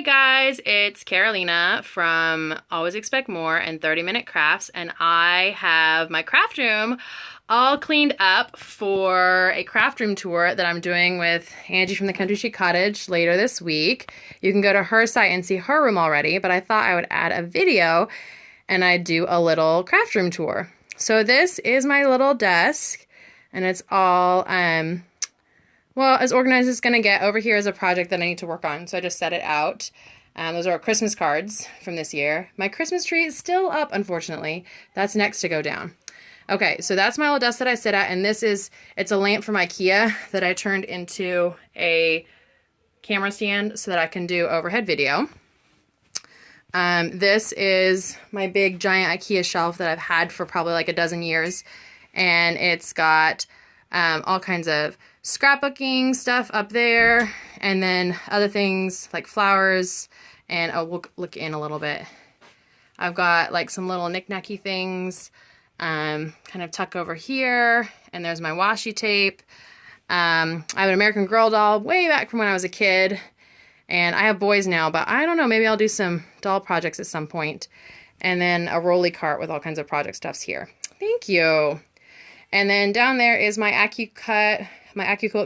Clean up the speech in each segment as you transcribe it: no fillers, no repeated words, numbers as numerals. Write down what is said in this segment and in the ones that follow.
guys, it's Carolina from Always Expect More and 30-Minute Crafts, and I have my craft room all cleaned up for a craft room tour that I'm doing with Angie from the Country Chic Cottage later this week. You can go to her site and see her room already, but I thought I would add a video and I'd do a little craft room tour. So this is my little desk, and it's all well, as organized as it's going to get. Over here is a project that I need to work on, so I just set it out. Those are Christmas cards from this year. My Christmas tree is still up, unfortunately. That's next to go down. Okay, so that's my little desk that I sit at, and it's a lamp from IKEA that I turned into a camera stand so that I can do overhead video. This is my big giant IKEA shelf that I've had for probably like a dozen years, and it's got all kinds of scrapbooking stuff up there, and then other things like flowers, and we'll look in a little bit. I've got like some little knick-knacky things kind of tuck over here, and there's my washi tape. I have an American Girl doll way back from when I was a kid, and I have boys now, but I don't know, maybe I'll do some doll projects at some point. And then a rolly cart with all kinds of project stuffs here. Thank you. And then down there is my AccuCut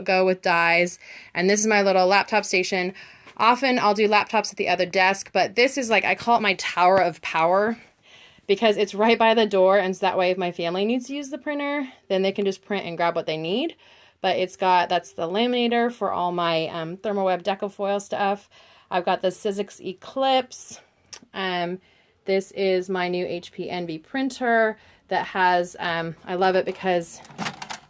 Go with dies, and this is my little laptop station. Often I'll do laptops at the other desk, but this is like, I call it my tower of power, because it's right by the door, and so that way if my family needs to use the printer, then they can just print and grab what they need. But that's the laminator for all my Thermoweb Decofoil stuff. I've got the Sizzix Eclipse. This is my new HP Envy printer that has, I love it because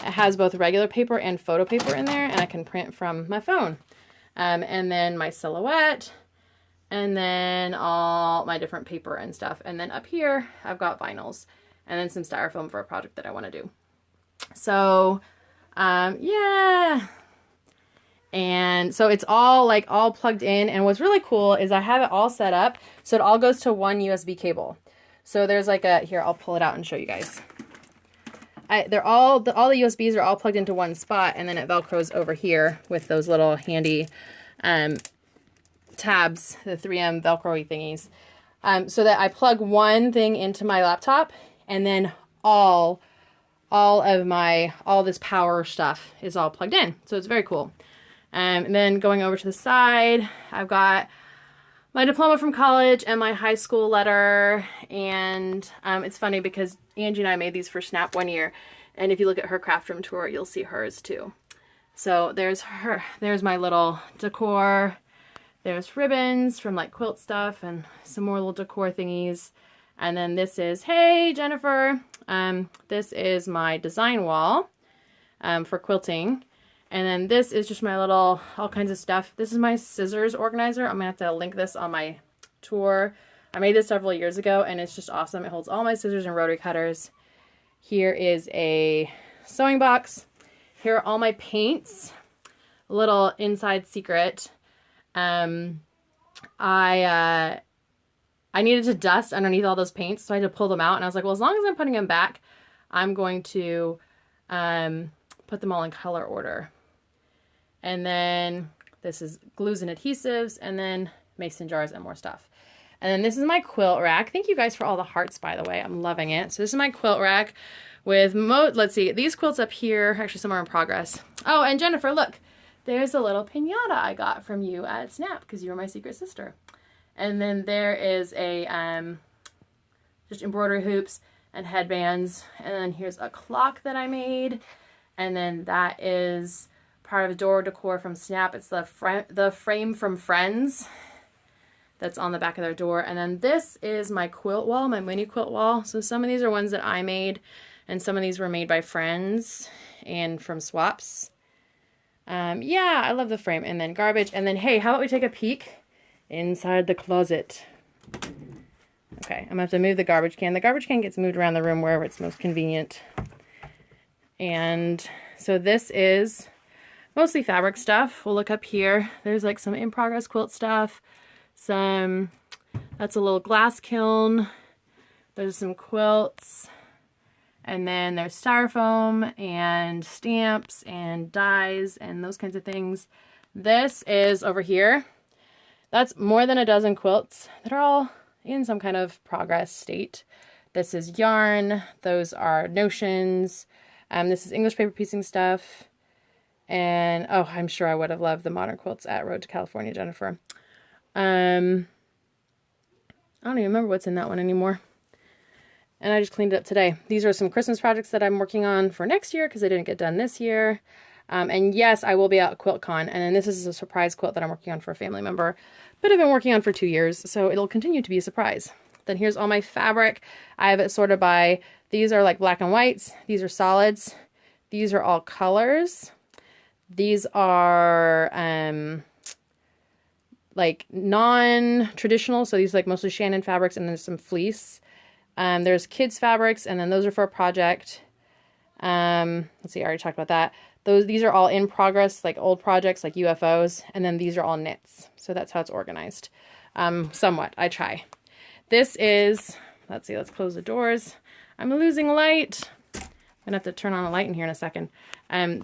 it has both regular paper and photo paper in there, and I can print from my phone. And then my Silhouette, and then all my different paper and stuff. And then up here, I've got vinyls, and then some styrofoam for a project that I want to do. So, yeah. And so it's all plugged in, and what's really cool is I have it all set up so it all goes to one USB cable. So there's like here, I'll pull it out and show you guys. All the USBs are all plugged into one spot, and then it Velcros over here with those little handy tabs, the 3M Velcro-y thingies, so that I plug one thing into my laptop, and then all this power stuff is all plugged in. So it's very cool. And then going over to the side, I've got my diploma from college and my high school letter, and it's funny because Angie and I made these for Snap one year, and if you look at her craft room tour, you'll see hers too. So there's my little decor, there's ribbons from like quilt stuff and some more little decor thingies, and then this is, hey Jennifer, this is my design wall for quilting. And then this is just my little, all kinds of stuff. This is my scissors organizer. I'm going to have to link this on my tour. I made this several years ago, and it's just awesome. It holds all my scissors and rotary cutters. Here is a sewing box. Here are all my paints. A little inside secret. I needed to dust underneath all those paints, so I had to pull them out. And I was like, well, as long as I'm putting them back, I'm going to put them all in color order. And then this is glues and adhesives, and then mason jars and more stuff. And then this is my quilt rack. Thank you guys for all the hearts, by the way. I'm loving it. So this is my quilt rack with let's see, these quilts up here, actually some are in progress. Oh, and Jennifer, look, there's a little piñata I got from you at Snap because you were my secret sister. And then there is a just embroidery hoops and headbands. And then here's a clock that I made. And then that is part of door decor from Snap. It's the frame from Friends that's on the back of their door. And then this is my quilt wall, my mini quilt wall. So some of these are ones that I made, and some of these were made by friends and from swaps. Yeah, I love the frame. And then garbage. And then, hey, how about we take a peek inside the closet? Okay, I'm gonna have to move the garbage can. The garbage can gets moved around the room wherever it's most convenient. And so this is mostly fabric stuff. We'll look up here. There's like some in progress quilt stuff. That's a little glass kiln. There's some quilts. And then there's styrofoam and stamps and dies and those kinds of things. This is over here. That's more than a dozen quilts that are all in some kind of progress state. This is yarn. Those are notions. This is English paper piecing stuff. And, oh, I'm sure I would have loved the modern quilts at Road to California, Jennifer. I don't even remember what's in that one anymore. And I just cleaned it up today. These are some Christmas projects that I'm working on for next year because they didn't get done this year. And yes, I will be at QuiltCon. And then this is a surprise quilt that I'm working on for a family member, but I've been working on for 2 years, so it'll continue to be a surprise. Then here's all my fabric. I have it sorted by, these are like black and whites. These are solids. These are all colors. These are like non-traditional, so these are like mostly Shannon fabrics, and then there's some fleece. There's kids fabrics, and then those are for a project. Let's see, I already talked about that. These are all in progress, like old projects, like UFOs, and then these are all knits. So that's how it's organized. Somewhat, I try. This is, let's see, let's close the doors. I'm losing light. I'm gonna have to turn on a light in here in a second.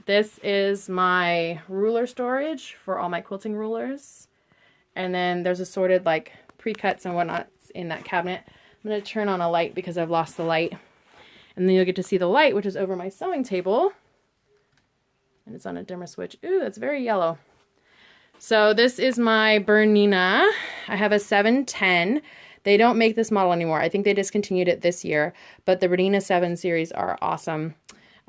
This is my ruler storage for all my quilting rulers. And then there's assorted like pre-cuts and whatnot in that cabinet. I'm gonna turn on a light because I've lost the light. And then you'll get to see the light, which is over my sewing table. And it's on a dimmer switch. Ooh, that's very yellow. So this is my Bernina. I have a 710. They don't make this model anymore. I think they discontinued it this year, but the Bernina 7 series are awesome.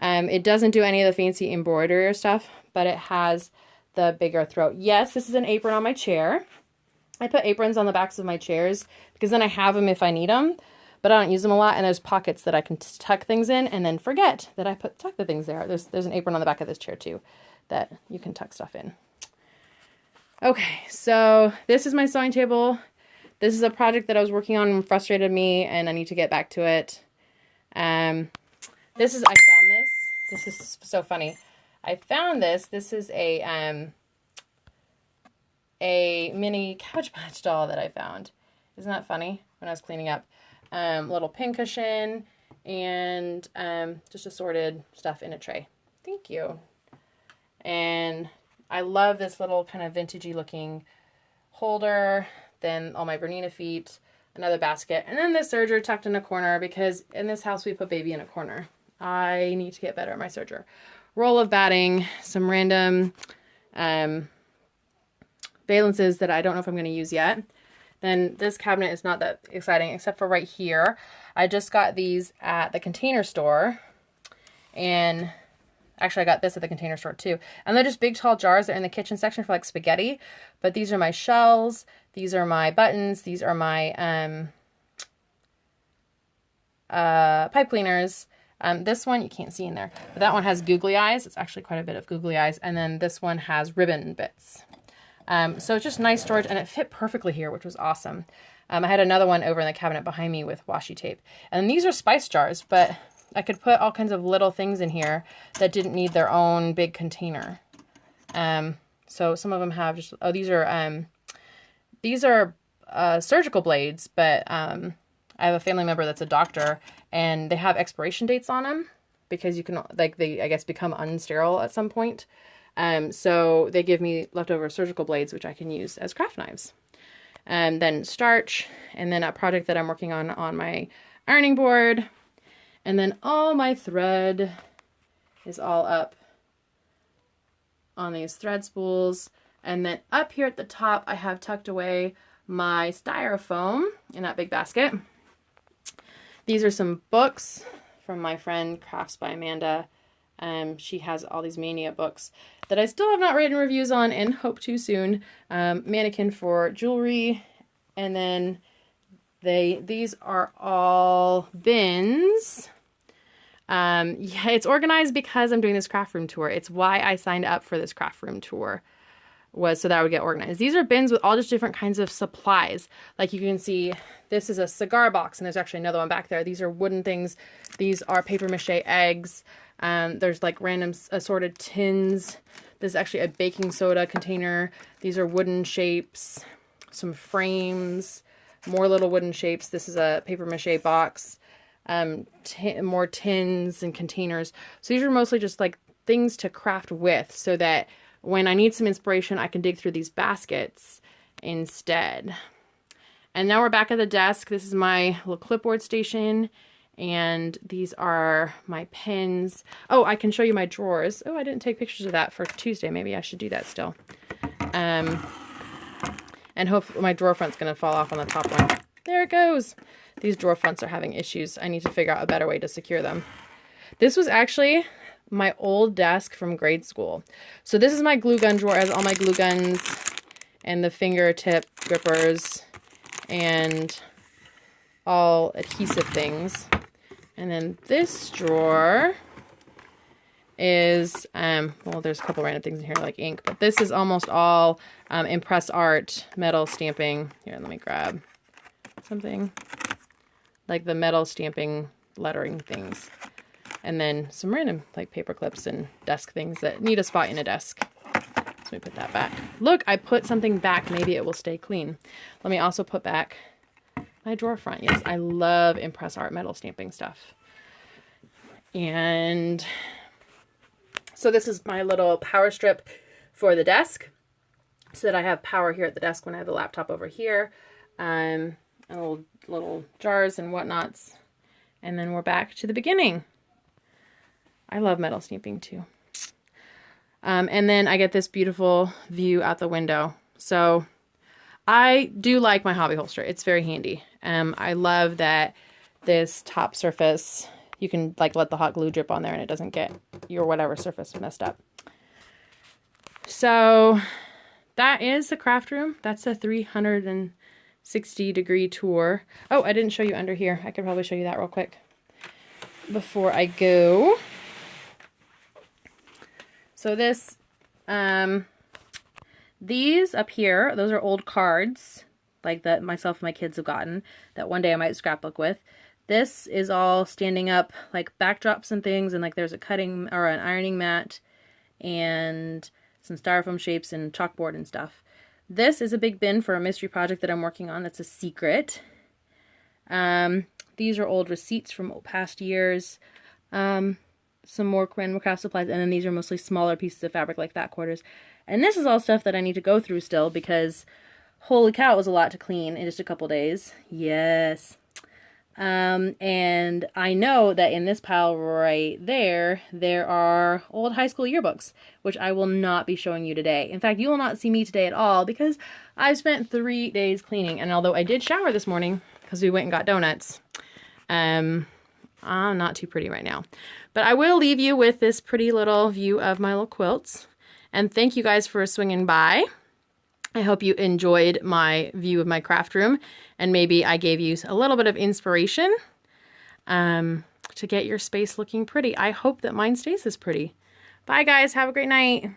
It doesn't do any of the fancy embroidery or stuff, but it has the bigger throat. Yes, this is an apron on my chair. I put aprons on the backs of my chairs because then I have them if I need them, but I don't use them a lot, and there's pockets that I can tuck things in and then forget that I tuck the things there. There's an apron on the back of this chair too that you can tuck stuff in. Okay, so this is my sewing table. This is a project that I was working on and frustrated me, and I need to get back to it. I found this. This is so funny. I found this. This is a mini Couch Match doll that I found. Isn't that funny? When I was cleaning up. Little pincushion and just assorted stuff in a tray. Thank you. And I love this little kind of vintagey looking holder. Then all my Bernina feet, another basket, and then this serger tucked in a corner because in this house we put baby in a corner. I need to get better at my serger. Roll of batting, some random valances that I don't know if I'm going to use yet. Then this cabinet is not that exciting except for right here. I just got these at the Container Store, and actually I got this at the Container Store too. And they're just big tall jars. They're in the kitchen section for like spaghetti, but these are my shells. These are my buttons. These are my pipe cleaners. This one you can't see in there, but that one has googly eyes. It's actually quite a bit of googly eyes. And then this one has ribbon bits. So it's just nice storage, and it fit perfectly here, which was awesome. I had another one over in the cabinet behind me with washi tape. And these are spice jars, but I could put all kinds of little things in here that didn't need their own big container. So some of them have just, oh, these are surgical blades, but I have a family member that's a doctor, and they have expiration dates on them because you can, like, they, I guess, become unsterile at some point. So they give me leftover surgical blades, which I can use as craft knives. Then starch, and then a project that I'm working on my ironing board. And then all my thread is all up on these thread spools. And then up here at the top, I have tucked away my styrofoam in that big basket. These are some books from my friend Crafts by Amanda. She has all these Mania books that I still have not written reviews on and hope to soon. Mannequin for jewelry. And then these are all bins. Yeah, it's organized because I'm doing this craft room tour. It's why I signed up for this craft room tour, was so that I would get organized. These are bins with all just different kinds of supplies. Like you can see, this is a cigar box, and there's actually another one back there. These are wooden things. These are paper mache eggs. There's like random assorted tins. This is actually a baking soda container. These are wooden shapes, some frames, more little wooden shapes. This is a paper mache box, more tins and containers. So these are mostly just like things to craft with, so that when I need some inspiration, I can dig through these baskets instead. And now we're back at the desk. This is my little clipboard station. And these are my pens. Oh, I can show you my drawers. Oh, I didn't take pictures of that for Tuesday. Maybe I should do that still. And hope my drawer front's going to fall off on the top one. There it goes. These drawer fronts are having issues. I need to figure out a better way to secure them. This was actually my old desk from grade school. So this is my glue gun drawer. It has all my glue guns and the fingertip grippers and all adhesive things. And then this drawer is, well, there's a couple random things in here like ink, but this is almost all impress art, metal stamping. Here, let me grab something. Like the metal stamping lettering things. And then some random like paper clips and desk things that need a spot in a desk. So let me put that back. Look, I put something back. Maybe it will stay clean. Let me also put back my drawer front. Yes, I love impress art metal stamping stuff. And so this is my little power strip for the desk so that I have power here at the desk when I have the laptop over here. And little jars and whatnots. And then we're back to the beginning. I love metal stamping too. And then I get this beautiful view out the window. So I do like my hobby holster. It's very handy. I love that this top surface, you can like let the hot glue drip on there and it doesn't get your whatever surface messed up. So that is the craft room. That's a 360-degree tour. Oh, I didn't show you under here. I could probably show you that real quick before I go. So this, these up here, those are old cards, like that myself and my kids have gotten, that one day I might scrapbook with. This is all standing up, like backdrops and things, and like there's a cutting or an ironing mat and some styrofoam shapes and chalkboard and stuff. This is a big bin for a mystery project that I'm working on. That's a secret. These are old receipts from past years. Some more random craft supplies, and then these are mostly smaller pieces of fabric like that quarters. And this is all stuff that I need to go through still because holy cow, it was a lot to clean in just a couple days. Yes. And I know that in this pile right there, there are old high school yearbooks, which I will not be showing you today. In fact, you will not see me today at all because I've spent 3 days cleaning. And although I did shower this morning because we went and got donuts, I'm not too pretty right now. But I will leave you with this pretty little view of my little quilts. And thank you guys for swinging by. I hope you enjoyed my view of my craft room. And maybe I gave you a little bit of inspiration to get your space looking pretty. I hope that mine stays this pretty. Bye guys. Have a great night.